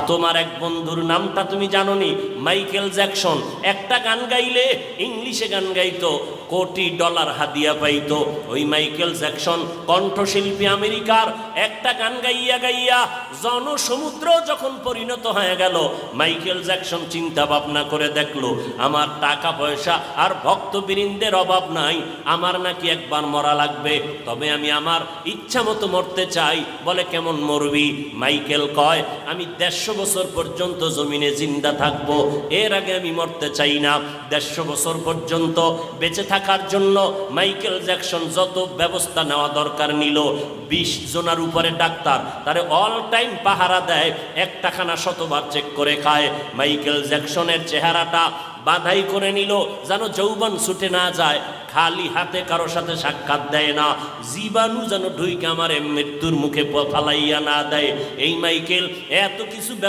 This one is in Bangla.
তোমার এক বন্ধুর নামটা তুমি জানোনি? Michael Jackson. একটা গান গাইলে, ইংলিশে গান গাইতো, $1 কোটি হাদিয়া পাইতো। ওই মাইকেল জ্যাকসন কণ্ঠশিল্পী আমেরিকার, একটা গান গাইয়া গাইয়া জনসমুদ্র যখন পরিণত হয়ে গেল, মাইকেল জ্যাকসন চিন্তা ভাবনা করে দেখলো, আমার টাকা পয়সা আর ভক্তবৃন্দের অভাব নাই, আমার নাকি একবার মরা লাগবে, তবে আমি আমার ইচ্ছা মতো মরতে চাই। বলে কেমন মরবি? মাইকেল কয়, আমি 150 বছর পর্যন্ত জমিনে জিন্দা থাকবো, এর আগে আমি মরতে চাই না। 150 বছর পর্যন্ত বেঁচে থাকার জন্য মাইকেল জ্যাকসন যত ব্যবস্থা নেওয়া দরকার নিল। 20 জনের উপরে ডাক্তার তারে অল টাইম পাহারা দেয়, একটা খানা শতবার চেক করে খায়। মাইকেল জ্যাকসনের চেহারাটা বাধাই করে নিল যেন যৌবন ছুটে না যায়, খালি হাতে কারো সাথে সাক্ষাৎ দেয় না, জীবাণু যেন ঢুইকে আমার মৃত্যুর মুখে ফালাইয়া না দেয়। এই মাইকেল এত কিছু